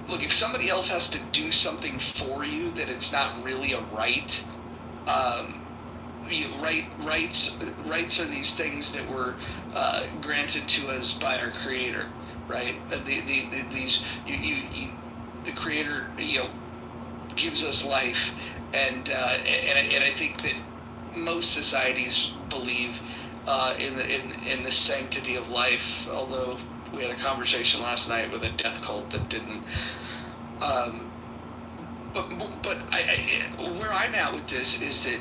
look, if somebody else has to do something for you, that it's not really a right. Rights are these things that were granted to us by our Creator, right? The Creator gives us life, and I think that most societies believe in the sanctity of life. Although we had a conversation last night with a death cult that didn't. But where I'm at with this is that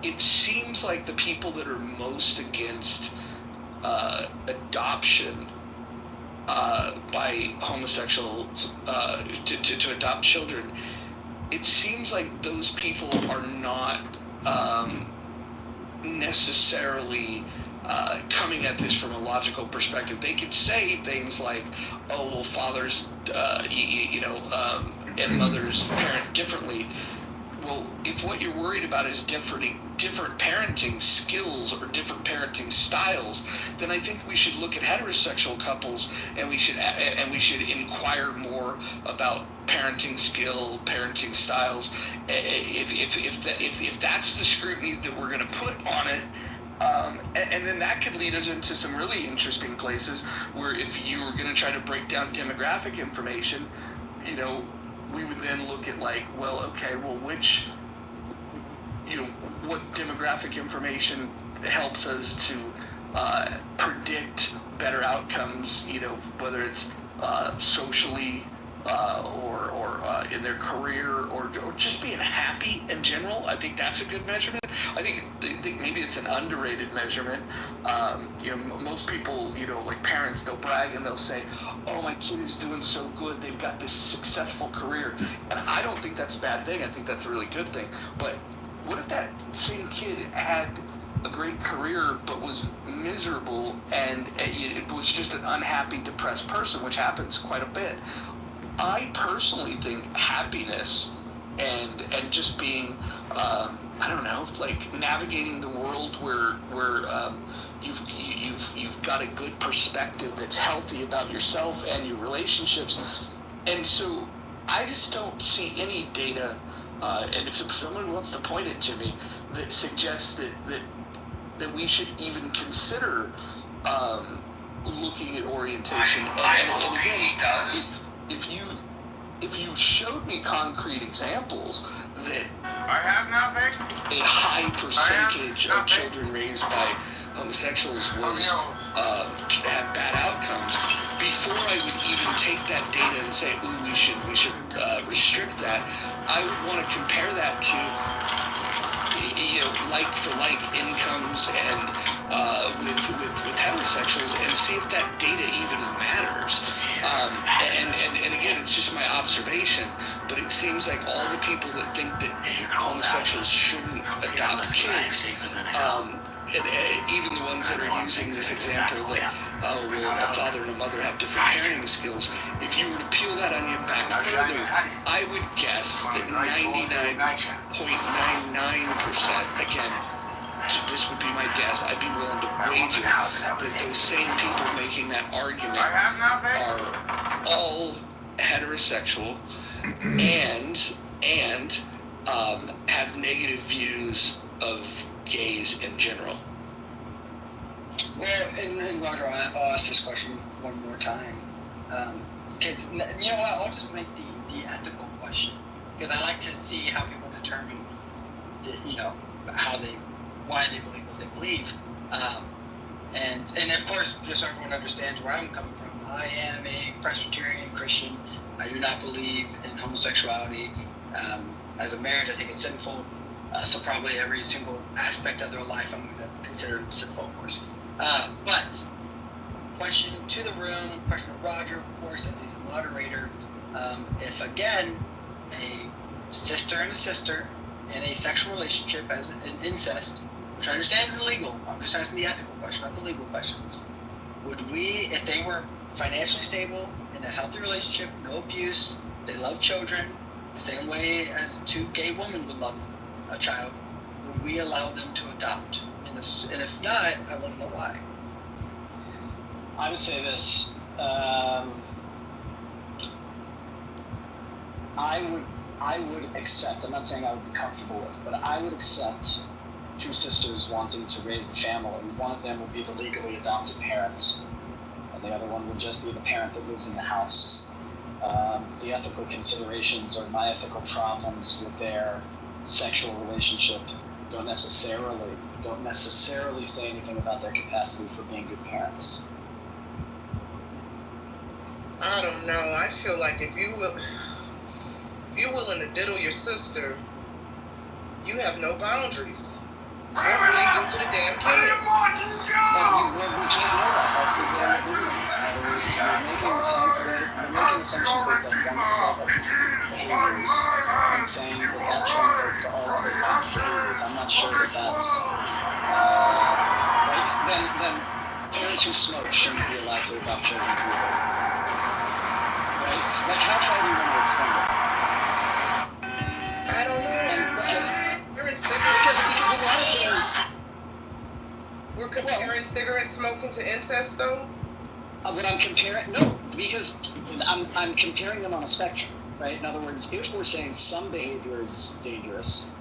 it seems like the people that are most against adoption by homosexuals to adopt children, it seems like those people are not necessarily coming at this from a logical perspective. They could say things like, "Oh, well, fathers, and mothers parent differently." Well, if what you're worried about is different parenting skills or different parenting styles, then I think we should look at heterosexual couples and we should inquire more more about parenting skill, parenting styles. If that's the scrutiny that we're going to put on it, and then that could lead us into some really interesting places where if you were going to try to break down demographic information, you know, we would then look at like, well, okay, well, which, you know, what demographic information helps us to predict better outcomes, you know, whether it's socially or in their career or just being happy in general. I think that's a good measurement. I think maybe it's an underrated measurement. You know, most people, you know, like parents, they'll brag and they'll say, oh, my kid is doing so good. They've got this successful career. And I don't think that's a bad thing. I think that's a really good thing. But what if that same kid had a great career but was miserable and it was just an unhappy, depressed person, which happens quite a bit? I personally think happiness and just being I don't know, like navigating the world where you've got a good perspective that's healthy about yourself and your relationships. And so I just don't see any data, and if someone wants to point it to me, that suggests that we should even consider looking at orientation. And again, if you showed me concrete examples that a high percentage of children raised by homosexuals had bad outcomes, before I would even take that data and say, ooh, we should restrict that, I would want to compare that to, you know, like for like incomes and with heterosexuals and see if that data even matters. And again, it's just my observation, but it seems like all the people that think that homosexuals shouldn't adopt kids, even the ones that are using this example that, oh, well, a father and a mother have different parenting skills. If you were to peel that onion back further, I would guess that 99.99%, again, this would be my guess, I'd be willing to wager that those same people making that argument are all heterosexual and have negative views of gays in general. Well, and Roger, I'll ask this question one more time. Because, you know what, I'll just make the ethical question. Because I like to see how people determine, you know, why they believe what they believe. And of course, just so everyone understands where I'm coming from, I am a Presbyterian Christian. I do not believe in homosexuality. As a marriage, I think it's sinful. So probably every single aspect of their life I'm going to consider sinful, of course. But question to the room, question to Roger, of course, as he's a moderator. If again, a sister and a sister in a sexual relationship as an incest, which I understand is illegal, I'm just asking the ethical question, not the legal question. Would we, if they were financially stable, in a healthy relationship, no abuse, they love children, the same way as two gay women would love a child, would we allow them to adopt? And if not, I want to know why. I would say this. I would accept, I'm not saying I would be comfortable with, but I would accept two sisters wanting to raise a family. One of them would be the legally adopted parent, and the other one would just be the parent that lives in the house. The ethical considerations or my ethical problems with their sexual relationship don't necessarily say anything about their capacity for being good parents. I don't know. I feel like if you're willing to diddle your sister, you have no boundaries. What will you do to the damn kids? We can't know that. That's the damn agreements. In other words, we're making assumptions based on one set of behaviors and saying that translates to all other kinds of behaviors. I'm not sure that that's right. Then parents who smoke shouldn't be allowed to adopt children either. Right? Like, how far do you want to extend it? I don't know. Because a lot of things. We're comparing cigarette smoking to incest, though? What I'm comparing, no, because I'm comparing them on a spectrum, right? In other words, if we're saying some behavior is dangerous,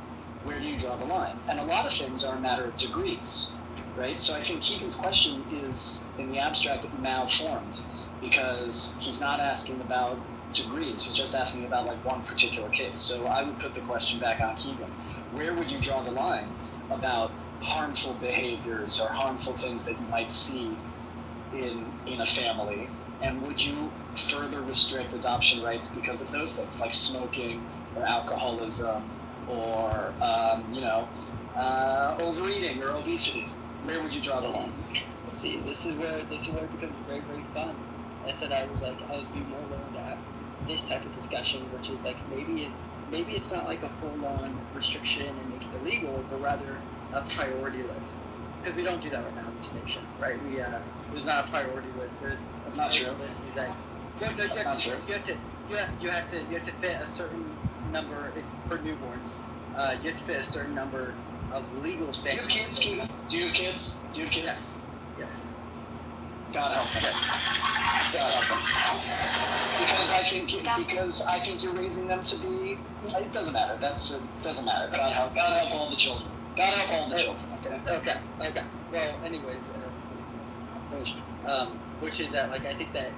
where do you draw the line? And a lot of things are a matter of degrees, right? So I think Keegan's question is, in the abstract, malformed, because he's not asking about degrees. He's just asking about like one particular case. So I would put the question back on Keegan. Where would you draw the line about harmful behaviors or harmful things that you might see in a family? And would you further restrict adoption rights because of those things, like smoking or alcoholism or overeating or obesity? Where would you draw the line? See, this is where it becomes very, very fun. I said I would be more willing to have this type of discussion, which is like maybe it's not like a full-on restriction and make it illegal, but rather a priority list. Because we don't do that right now in this nation, right? There's not a priority list. That's not true. That's not true. You have to fit a certain number. It's for newborns. You have to fit a certain number of legal standards. Do you have kids, Keegan? Do you have kids? Yes. God help them. Because I think you're raising them to be. It doesn't matter. It doesn't matter. God help all the children. God help all the children. Okay. Well, anyways, which is that like I think that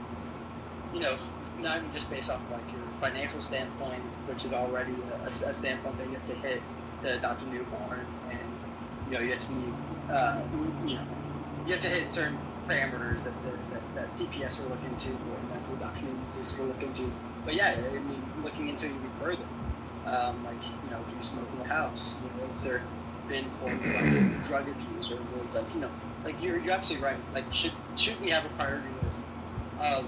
not even just based off of like your financial standpoint, which is already a standpoint that you have to hit to adopt a newborn, and you have to be you have to hit certain parameters that CPS will look into or medical adoption agencies will look into. But yeah, I mean, looking into it even further, do you smoke in the house? Has there been forms of like drug abuse or like you're absolutely right. Like should we have a priority list of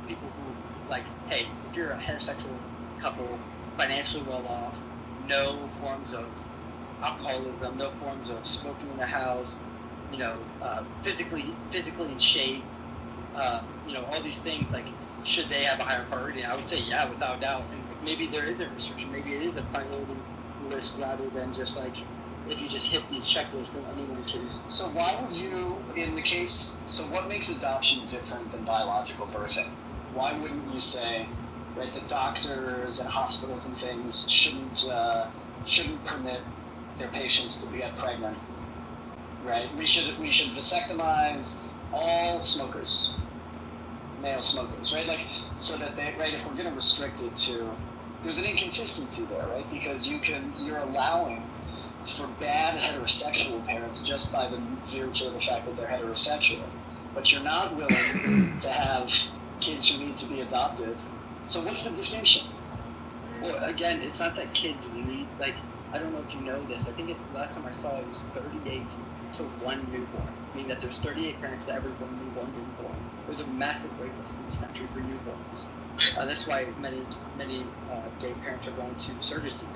people who like, hey, if you're a heterosexual couple, financially well off, no forms of alcoholism, no forms of smoking in the house, physically in shape, all these things, like, should they have a higher priority? And I would say, yeah, without doubt. And maybe there is a restriction. Maybe it is a priority list rather than just like, if you just hit these checklists, then anyone can. So why would you, so what makes adoption different than biological birthing? Why wouldn't you say, right, that doctors and hospitals and things shouldn't permit their patients to get pregnant? Right, we should vasectomize all smokers, male smokers, right? Like, so that if we're going to restrict it to, there's an inconsistency there, right? Because you're allowing for bad heterosexual parents just by the virtue of the fact that they're heterosexual, but you're not willing to have kids who need to be adopted. So what's the distinction? Well, again, it's not that kids need, like, I don't know if you know this. I think last time I saw it was 38 to one newborn, meaning that there's 38 parents to every one newborn being born. There's a massive wait list in this country for newborns. That's why many gay parents are going to surrogacy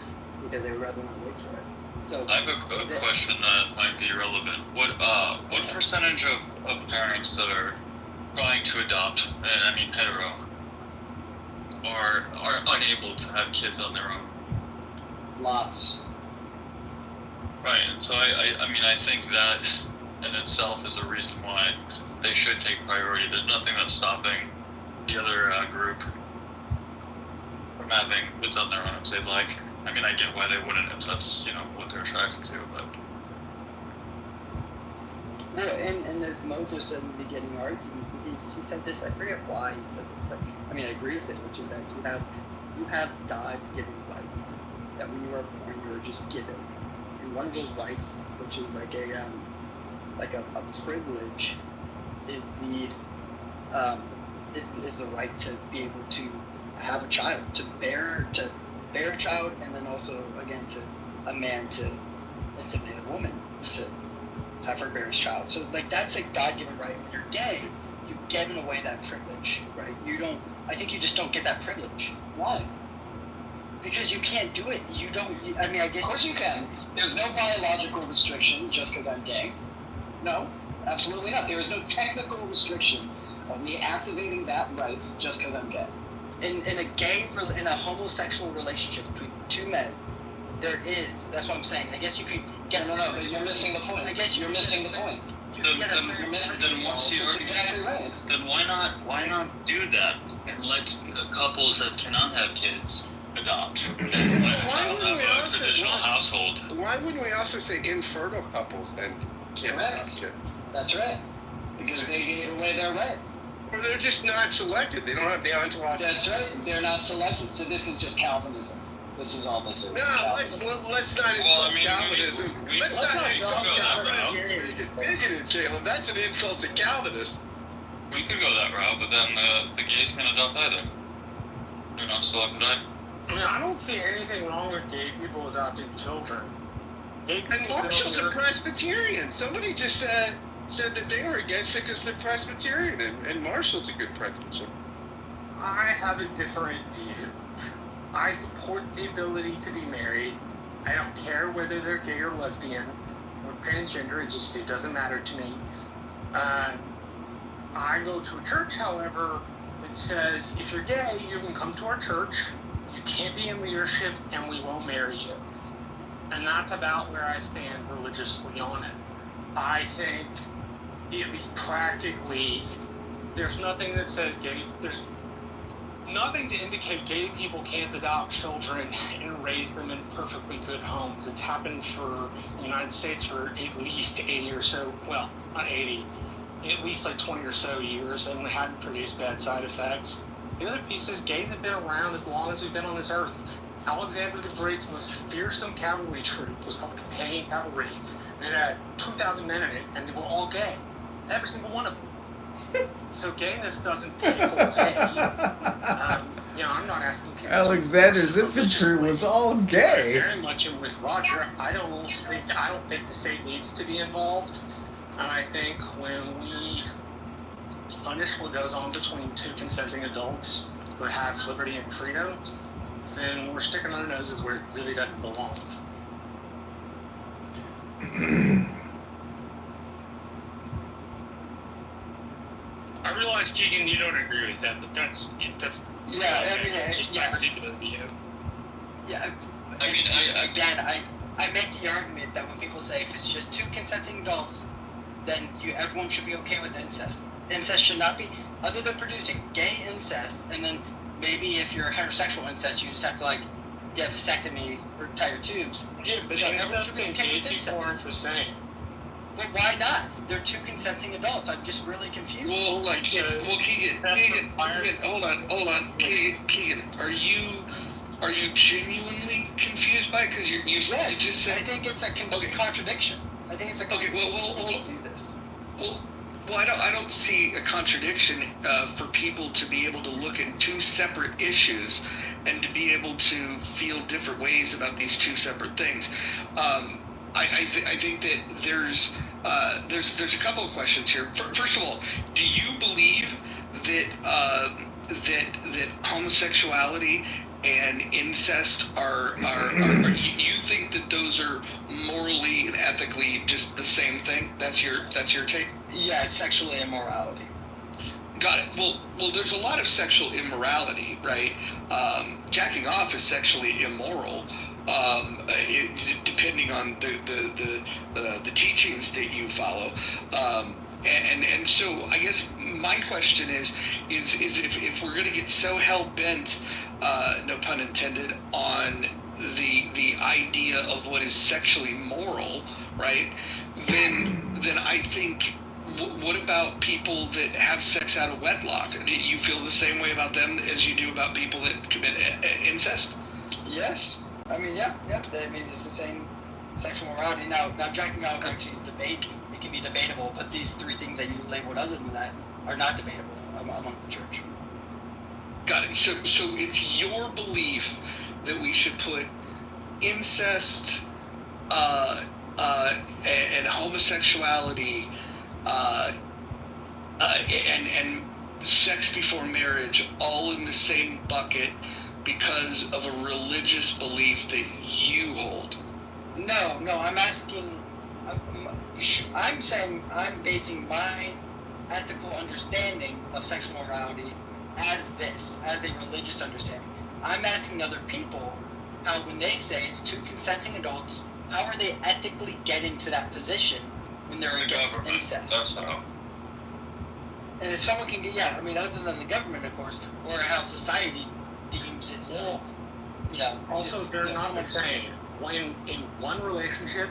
because they would rather not wait for it. So I have a question that might be relevant. What percentage of parents that are going to adopt, and I mean hetero, are unable to have kids on their own? Lots. Right, and so I think that in itself is a reason why they should take priority. There's nothing that's stopping the other group from having kids on their own if they'd like. I mean, I get why they wouldn't if that's, what they're attracted to, but... Well, and as Mo just said in the beginning argument, he said this, I forget why he said this, but I mean, I agree with it, which is that you have God-given rights that when you are born, you are just given. And one of those rights, which is like a privilege, is the right to be able to have a child, to bear a child, and then also again to a man to inseminate a woman to have her bear his child. So like that's a God-given right. When you're gay, you've given away that privilege, right? I think you just don't get that privilege. Why? Because you can't do it. I guess. Of course you can. There's no biological restriction just because I'm gay. No, absolutely not. There is no technical restriction on me activating that right just because I'm gay. In a homosexual relationship between two men, there is. That's what I'm saying. I guess you could get. No, but you're missing the point. I guess you're missing the point. Then once you That's exactly right. Then why not do that and let couples that cannot have kids adopt and let a child have a traditional household? Why wouldn't we also say infertile couples then can't have kids? That's right. Because they gave away their right. Or they're just not selected. They don't have the entourage. That's right. They're not selected. So this is just Calvinism. This is all this is. No, let's not insult Calvinism. Let's not insult Calvinism. Bigoted, Caleb. That's an insult to Calvinists. We could go that route, but then the gays can't adopt either. They're not selected either. I mean, I don't see anything wrong with gay people adopting children. And Marshall's a Presbyterian. Somebody just said that they were against it because they're Presbyterian, and Marshall's a good Presbyterian. I have a different view. I support the ability to be married. I don't care whether they're gay or lesbian or transgender. It doesn't matter to me. I go to a church, however, that says if you're gay, you can come to our church. You can't be in leadership, and we won't marry you. And that's about where I stand religiously on it. I think, at least practically, there's nothing that says there's nothing to indicate gay people can't adopt children and raise them in perfectly good homes. It's happened for the United States for at least 80 or so, well, not 80, at least like 20 or so years, and it hadn't produced bad side effects. The other piece is gays have been around as long as we've been on this earth. Alexander the Great's most fearsome cavalry troop was called Companion Cavalry. And it had 2,000 men in it, and they were all gay. Every single one of them. So gayness doesn't take away. I'm not asking people. Alexander's infantry was all gay. Very much in with Roger. I don't think the state needs to be involved. And I think when we punish what goes on between two consenting adults who have liberty and freedom, then we're sticking our noses where it really doesn't belong. I realize, Keegan, you don't agree with that, but that's ridiculous view. Yeah, I mean, I make the argument that when people say if it's just two consenting adults, then everyone should be okay with incest. Incest should not be, other than producing gay incest, and then maybe if you're heterosexual incest, you just have to get a vasectomy or tie your tubes. Yeah, but incest and gay people aren't the same. Well, why not? They're two consenting adults. I'm just really confused. Well, Keegan, hold on, Keegan, are you genuinely confused by it? Because you just said. I think it's a contradiction. I think it's a contradiction to do this. Well, I don't see a contradiction for people to be able to look at two separate issues and to be able to feel different ways about these two separate things. I think that there's a couple of questions here. First of all, do you believe that that homosexuality and incest are you think that those are morally and ethically just the same thing? That's your take? Yeah, it's sexual immorality. Got it. Well, there's a lot of sexual immorality, right? Jacking off is sexually immoral, depending on the teachings that you follow. And so I guess my question is if we're going to get so hell bent, no pun intended, on the idea of what is sexually moral, right? Then I think. What about people that have sex out of wedlock? Do you feel the same way about them as you do about people that commit incest? Yes. I mean, yeah. I mean, it's the same sexual morality. Now jacking off actually is debatable. It can be debatable, but these three things that you labeled other than that are not debatable among the church. Got it. So it's your belief that we should put incest and homosexuality and sex before marriage all in the same bucket because of a religious belief that you hold? No, I'm asking, I'm saying I'm basing my ethical understanding of sexual morality as a religious understanding. I'm asking other people how when they say it's two consenting adults, how are they ethically getting to that position when they're The against government. incest. That's how. And if someone can get, yeah, I mean, other than the government, of course, or how society deems it, so, you know. Also, just, they're you know, not the someone's- same. When in one relationship,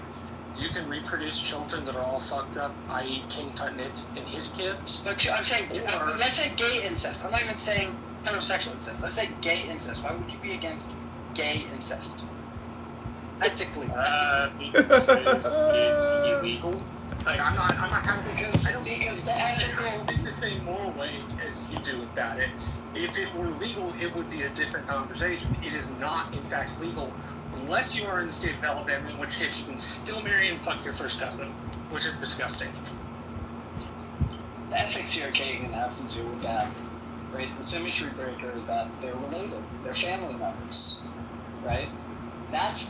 you can reproduce children that are all fucked up, i.e. King Tutnit and his kids. But I'm saying, Or- let's say gay incest. I'm not even saying heterosexual incest. Let's say gay incest. Why would you be against gay incest? Ethically. Because it's illegal. Like, I'm not trying to Because- I don't think because it's the ethical- I think the same moral way as you do about it. If it were legal, it would be a different conversation. It is not, in fact, legal unless you are in the state of Alabama, in which case you can still marry and fuck your first cousin, which is disgusting. The ethics here, Kagan, have to do with that, right? The symmetry breaker is that they're related, they're family members, right? That's the